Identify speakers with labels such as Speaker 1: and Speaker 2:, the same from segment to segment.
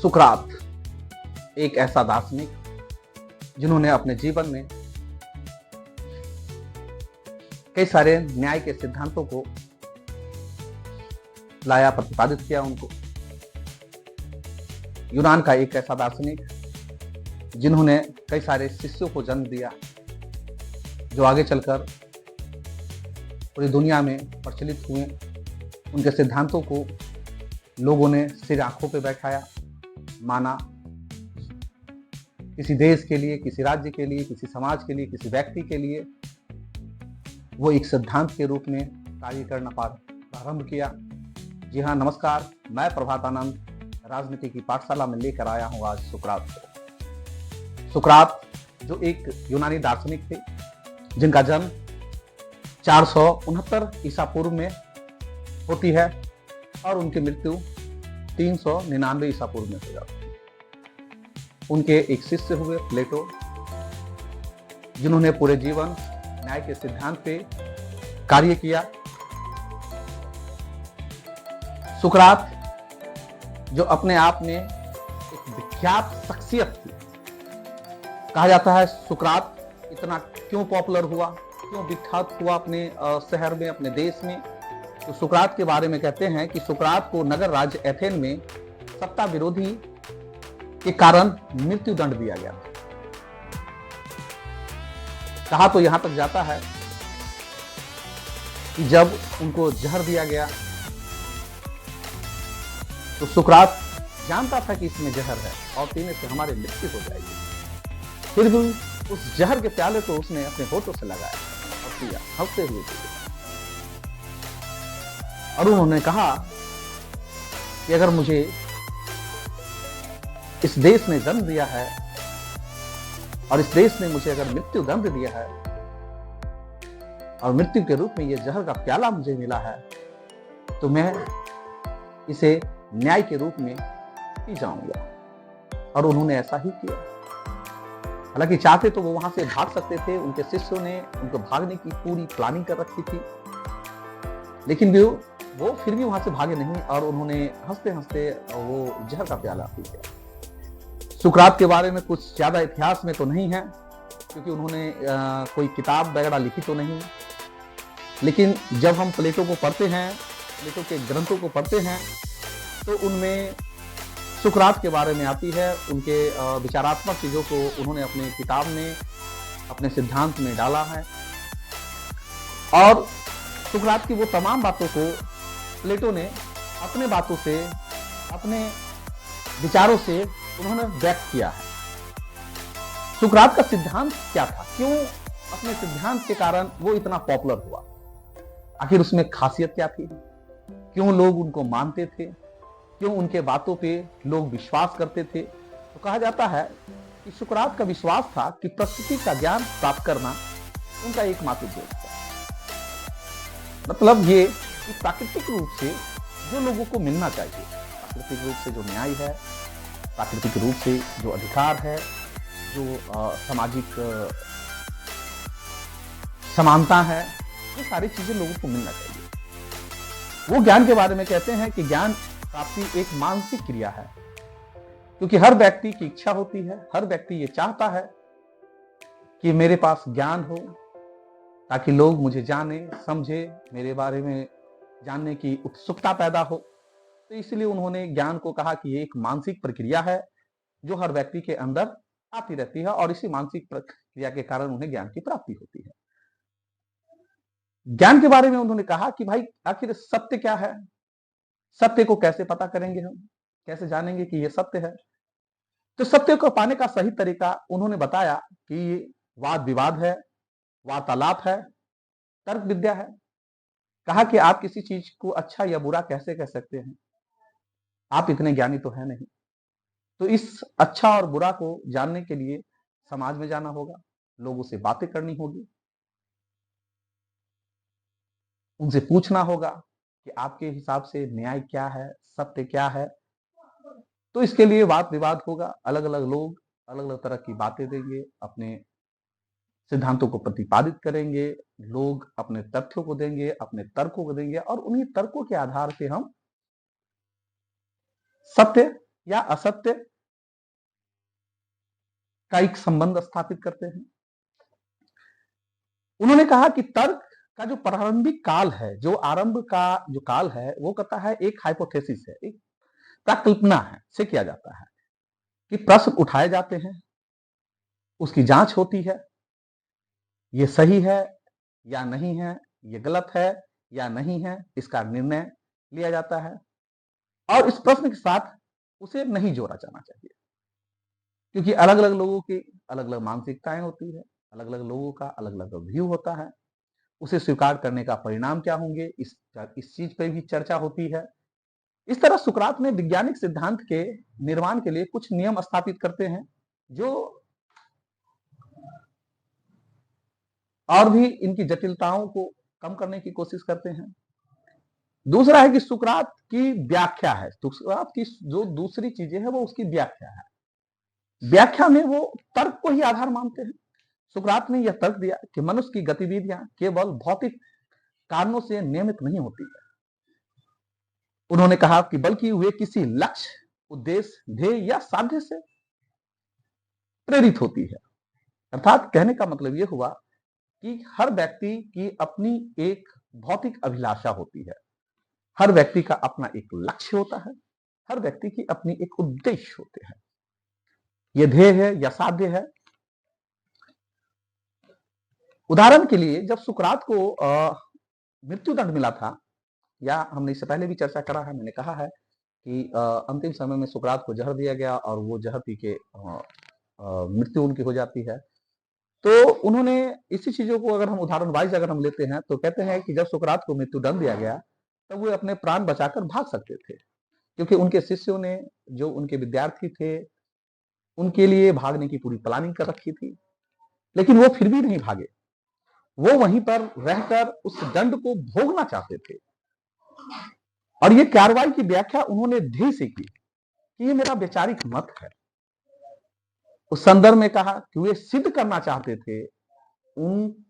Speaker 1: सुकरात एक ऐसा दार्शनिक जिन्होंने अपने जीवन में कई सारे न्याय के सिद्धांतों को लाया, प्रतिपादित किया उनको। यूनान का एक ऐसा दार्शनिक जिन्होंने कई सारे शिष्यों को जन्म दिया, जो आगे चलकर पूरी दुनिया में प्रचलित हुए। उनके सिद्धांतों को लोगों ने सिर आंखों पे बैठाया, माना। किसी देश के लिए, किसी राज्य के लिए, किसी समाज के लिए, किसी व्यक्ति के लिए वो एक सिद्धांत के रूप में कार्य करना प्रारंभ किया। जी हाँ, नमस्कार, मैं प्रभात आनंद राजनीति की पाठशाला में लेकर आया हूँ आज सुकरात को। सुकरात जो एक यूनानी दार्शनिक थे, जिनका जन्म 469 ईसा पूर्व में होती है और उनकी मृत्यु 399 ईसा पूर्व में हो जाती है। उनके एक शिष्य हुए प्लेटो, जिन्होंने पूरे जीवन न्याय के सिद्धांत पे कार्य किया। सुकरात जो अपने आप में एक विख्यात शख्सियत थी। कहा जाता है सुकरात इतना क्यों पॉपुलर हुआ, क्यों विख्यात हुआ अपने शहर में, अपने देश में। तो सुकरात के बारे में कहते हैं कि सुकरात को नगर राज्य एथेन में सत्ता विरोधी के कारण मृत्यु दंड दिया गया था। कहा तो यहां तक जाता है कि जब उनको जहर दिया गया तो सुकरात जानता था कि इसमें जहर है और पीने से हमारी मृत्यु हो जाएगी, फिर भी उस जहर के प्याले को उसने अपने होठों से लगाया और पिया, हंसते हुए पिया। और उन्होंने कहा कि अगर मुझे इस देश ने जन्म दिया है और इस देश ने मुझे अगर मृत्यु दंड दिया है और मृत्यु के रूप में यह जहर का प्याला मुझे मिला है, तो मैं इसे न्याय के रूप में पी जाऊंगा। और उन्होंने ऐसा ही किया। हालांकि चाहते तो वो वहां से भाग सकते थे, उनके शिष्यों ने उनको भागने की पूरी प्लानिंग कर रखी थी, लेकिन वो फिर भी वहां से भागे नहीं और उन्होंने हंसते हंसते वो जहर का प्याला पी गया। सुकरात के बारे में कुछ ज्यादा इतिहास में तो नहीं है, क्योंकि उन्होंने कोई किताब वगैरह लिखी तो नहीं, लेकिन जब हम प्लेटो को पढ़ते हैं, प्लेटो के ग्रंथों को पढ़ते हैं, तो उनमें सुकरात के बारे में आती है। उनके विचारात्मक चीजों को उन्होंने अपनी किताब में, अपने सिद्धांत में डाला है। और सुकरात की वो तमाम बातों को प्लेटो ने अपने बातों से, अपने विचारों से उन्होंने व्यक्त किया है। सुकरात का सिद्धांत क्या था, क्यों अपने सिद्धांत के कारण वो इतना पॉपुलर हुआ, आखिर उसमें खासियत क्या थी, क्यों लोग उनको मानते थे, क्यों उनके बातों पे लोग विश्वास करते थे। तो कहा जाता है कि सुकरात का विश्वास था कि प्रकृति का ज्ञान प्राप्त करना उनका एकमात्र उद्देश्य था। मतलब ये कि प्राकृतिक रूप से जो लोगों को मिलना चाहिए, प्राकृतिक रूप से जो न्याय है, प्राकृतिक रूप से जो अधिकार है, जो सामाजिक समानता है, ये सारी चीजें लोगों को मिलना चाहिए। वो ज्ञान के बारे में कहते हैं कि ज्ञान प्राप्ति एक मानसिक क्रिया है, क्योंकि हर व्यक्ति की इच्छा होती है, हर व्यक्ति ये चाहता है कि मेरे पास ज्ञान हो, ताकि लोग मुझे जाने, समझे, मेरे बारे में जानने की उत्सुकता पैदा हो। तो इसलिए उन्होंने ज्ञान को कहा कि ये एक मानसिक प्रक्रिया है जो हर व्यक्ति के अंदर आती रहती है और इसी मानसिक प्रक्रिया के कारण उन्हें ज्ञान की प्राप्ति होती है। ज्ञान के बारे में उन्होंने कहा कि भाई आखिर सत्य क्या है, सत्य को कैसे पता करेंगे, हम कैसे जानेंगे कि ये सत्य है। तो सत्य को पाने का सही तरीका उन्होंने बताया कि ये वाद विवाद है, वार्तालाप है, तर्क विद्या है। कहा कि आप किसी चीज को अच्छा या बुरा कैसे कह सकते हैं, आप इतने ज्ञानी तो है नहीं। तो इस अच्छा और बुरा को जानने के लिए समाज में जाना होगा, लोगों से बातें करनी होगी, उनसे पूछना होगा कि आपके हिसाब से न्याय क्या है, सत्य क्या है। तो इसके लिए वाद विवाद होगा, अलग अलग लोग अलग अलग तरह की बातें देंगे, अपने सिद्धांतों को प्रतिपादित करेंगे, लोग अपने तथ्यों को देंगे, अपने तर्कों को देंगे और उन्हीं तर्कों के आधार पे हम सत्य या असत्य का एक संबंध स्थापित करते हैं। उन्होंने कहा कि तर्क का जो प्रारंभिक काल है, जो आरंभ का जो काल है, वो कहता है एक हाइपोथेसिस है, एक प्रकल्पना है, से किया जाता है कि प्रश्न उठाए जाते हैं, उसकी जांच होती है, ये सही है या नहीं है, ये गलत है या नहीं है, इसका निर्णय लिया जाता है और इस प्रश्न के साथ उसे नहीं जोड़ा जाना चाहिए, क्योंकि अलग अलग लोगों की अलग अलग मानसिकताएं होती है, अलग अलग लोगों का अलग अलग व्यू होता है, उसे स्वीकार करने का परिणाम क्या होंगे, इस चीज पर भी चर्चा होती है। इस तरह सुकरात ने वैज्ञानिक सिद्धांत के निर्माण के लिए कुछ नियम स्थापित करते हैं जो और भी इनकी जटिलताओं को कम करने की कोशिश करते हैं। दूसरा है कि सुकरात की व्याख्या है, सुकरात की जो दूसरी चीजें है वो उसकी व्याख्या है। व्याख्या में वो तर्क को ही आधार मानते हैं। सुकरात ने यह तर्क दिया कि मनुष्य की गतिविधियां केवल भौतिक कारणों से नियमित नहीं होती है। उन्होंने कहा कि बल्कि वे किसी लक्ष्य, उद्देश्य, ध्येय या साध्य से प्रेरित होती है। अर्थात कहने का मतलब यह हुआ कि हर व्यक्ति की अपनी एक भौतिक अभिलाषा होती है, हर व्यक्ति का अपना एक लक्ष्य होता है, हर व्यक्ति की अपनी एक उद्देश्य होते हैं, ये ध्येय है या साध्य है। उदाहरण के लिए जब सुकरात को मृत्यु दंड मिला था, या हमने इससे पहले भी चर्चा करा है, मैंने कहा है कि अंतिम समय में सुकरात को जहर दिया गया और वो जहर पी के मृत्यु उनकी हो जाती है। तो उन्होंने इसी चीजों को अगर हम उदाहरण वाइज अगर हम लेते हैं तो कहते हैं कि जब सुकरात को मृत्यु दंड दिया गया तब वे अपने प्राण बचाकर भाग सकते थे, क्योंकि उनके शिष्यों ने, जो उनके विद्यार्थी थे, उनके लिए भागने की पूरी प्लानिंग कर रखी थी, लेकिन वो फिर भी नहीं भागे। वो वहीं पर रहकर उस दंड को भोगना चाहते थे और ये कार्रवाई की व्याख्या उन्होंने ध्येय से की कि ये मेरा वैचारिक मत है। उस संदर्भ में कहा कि वे सिद्ध करना चाहते थे, उनको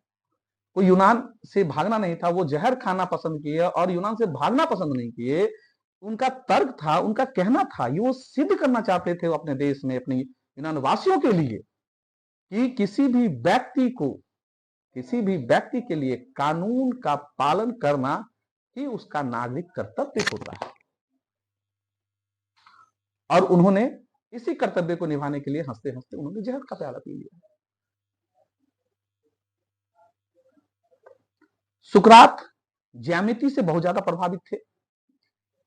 Speaker 1: यूनान से भागना नहीं था, वो जहर खाना पसंद किए और यूनान से भागना पसंद नहीं किए। उनका तर्क था, उनका कहना था, ये वो सिद्ध करना चाहते थे वो अपने देश में, अपने यूनान वासियों के लिए, कि किसी भी व्यक्ति के लिए कानून का पालन करना ही उसका नागरिक कर्तव्य होता है। और उन्होंने इसी कर्तव्य को निभाने के लिए हंसते हंसते उन्होंने जहर का प्याला पी लिया। सुकरात ज्यामिति से बहुत ज्यादा प्रभावित थे।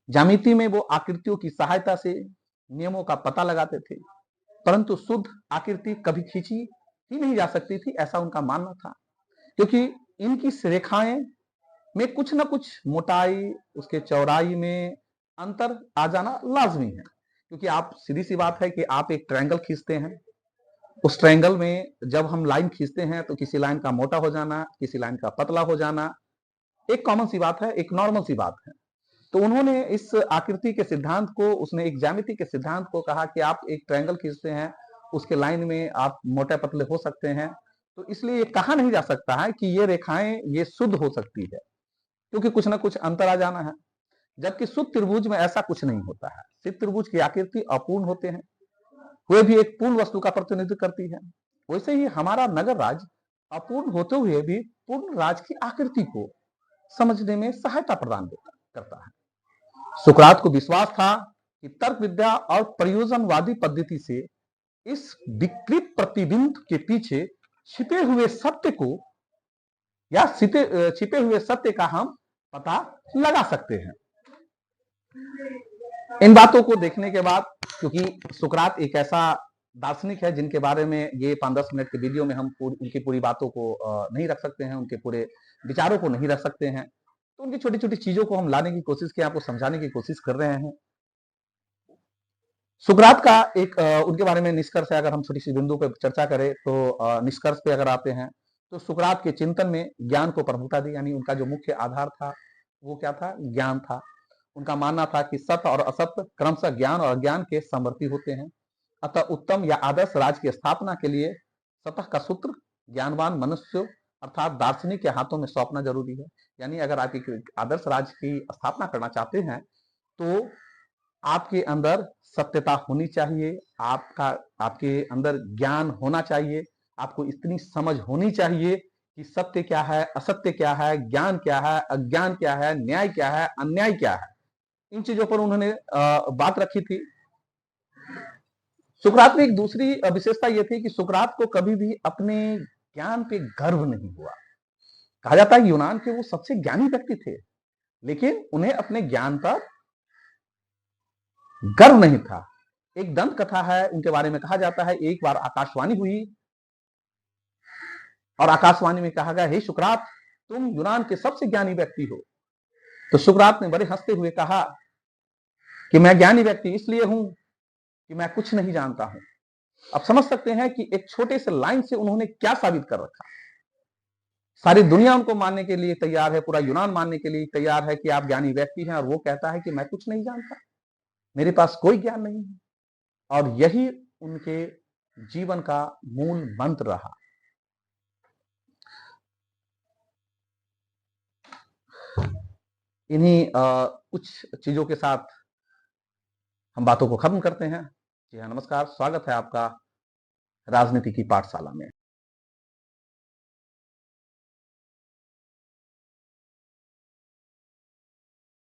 Speaker 1: ज्यामिति में वो आकृतियों की सहायता से नियमों का पता लगाते थे, परंतु शुद्ध आकृति कभी खींची ही नहीं जा सकती थी, ऐसा उनका मानना था, क्योंकि इनकी रेखाएं में कुछ ना कुछ मोटाई, उसके चौड़ाई में अंतर आ जाना लाजमी है। क्योंकि आप, सीधी सी बात है कि आप एक ट्रायंगल खींचते हैं, उस ट्रायंगल में जब हम लाइन खींचते हैं तो किसी लाइन का मोटा हो जाना, किसी लाइन का पतला हो जाना एक कॉमन सी बात है, एक नॉर्मल सी बात है। तो उन्होंने इस आकृति के सिद्धांत को, उसने एक ज्यामिति के सिद्धांत को कहा कि आप एक ट्रायंगल खींचते हैं, उसके लाइन में आप मोटे पतले हो सकते हैं, तो इसलिए ये कहा नहीं जा सकता है कि ये रेखाएं ये शुद्ध हो सकती है, क्योंकि कुछ ना कुछ अंतर आ जाना है। जबकि शुद्ध त्रिभुज में ऐसा कुछ नहीं होता है। शुद्ध त्रिभुज की आकृति अपूर्ण होते हैं, वे भी एक पूर्ण वस्तु का प्रतिनिधित्व करती है। वैसे ही हमारा नगर राज्य अपूर्ण होते हुए भी पूर्ण राज्य की आकृति को समझने में सहायता प्रदान करता है। सुकरात को विश्वास था कि तर्क विद्या और प्रयोजनवादी पद्धति से इस विकृत प्रतिबिंब के पीछे छिपे हुए सत्य को या छिपे हुए सत्य का हम पता लगा सकते हैं। इन बातों को देखने के बाद, क्योंकि सुकरात एक ऐसा दार्शनिक है जिनके बारे में ये 5-10 मिनट के वीडियो में हम उनकी पूरी बातों को नहीं रख सकते हैं, उनके पूरे विचारों को नहीं रख सकते हैं, तो उनकी छोटी छोटी चीजों को हम लाने की कोशिश की, आपको समझाने की कोशिश कर रहे हैं। सुकरात का एक उनके बारे में निष्कर्ष है, अगर हम छोटी सी बिंदु पर चर्चा करें तो निष्कर्ष पे अगर आते हैं तो सुकरात के चिंतन में ज्ञान को प्रमुखता दी, यानी उनका जो मुख्य आधार था वो क्या था? ज्ञान था। उनका मानना था कि सत्य और असत्य क्रमशः ज्ञान और अज्ञान के समवर्ती होते हैं, अतः उत्तम या आदर्श राज्य की स्थापना के लिए सतह का सूत्र ज्ञानवान मनुष्य अर्थात दार्शनिक के हाथों में सौंपना जरूरी है। यानी अगर आप एक आदर्श राज्य की स्थापना करना चाहते हैं तो आपके अंदर सत्यता होनी चाहिए, आपके अंदर ज्ञान होना चाहिए, आपको इतनी समझ होनी चाहिए कि सत्य क्या है, असत्य क्या है, ज्ञान क्या है, अज्ञान क्या है, न्याय क्या है, अन्याय क्या है। इन चीजों पर उन्होंने बात रखी थी। सुकरात में एक दूसरी विशेषता यह थी कि सुकरात को कभी भी अपने ज्ञान पे गर्व नहीं हुआ। कहा जाता है यूनान के वो सबसे ज्ञानी व्यक्ति थे, लेकिन उन्हें अपने ज्ञान पर गर्व नहीं था। एक दंत कथा है, उनके बारे में कहा जाता है एक बार आकाशवाणी हुई और आकाशवाणी में कहा गया, हे सुकरात, तुम यूनान के सबसे ज्ञानी व्यक्ति हो। तो सुकरात ने बड़े हंसते हुए कहा कि मैं ज्ञानी व्यक्ति इसलिए हूं कि मैं कुछ नहीं जानता हूं। अब समझ सकते हैं कि एक छोटे से लाइन से उन्होंने क्या साबित कर रखा। सारी दुनिया उनको मानने के लिए तैयार है, पूरा यूनान मानने के लिए तैयार है कि आप ज्ञानी व्यक्ति हैं, और वो कहता है कि मैं कुछ नहीं जानता, मेरे पास कोई ज्ञान नहीं है। और यही उनके जीवन का मूल मंत्र रहा। इन्हीं कुछ चीजों के साथ हम बातों को खत्म करते हैं। जी हाँ, नमस्कार, स्वागत है आपका राजनीति की पाठशाला में।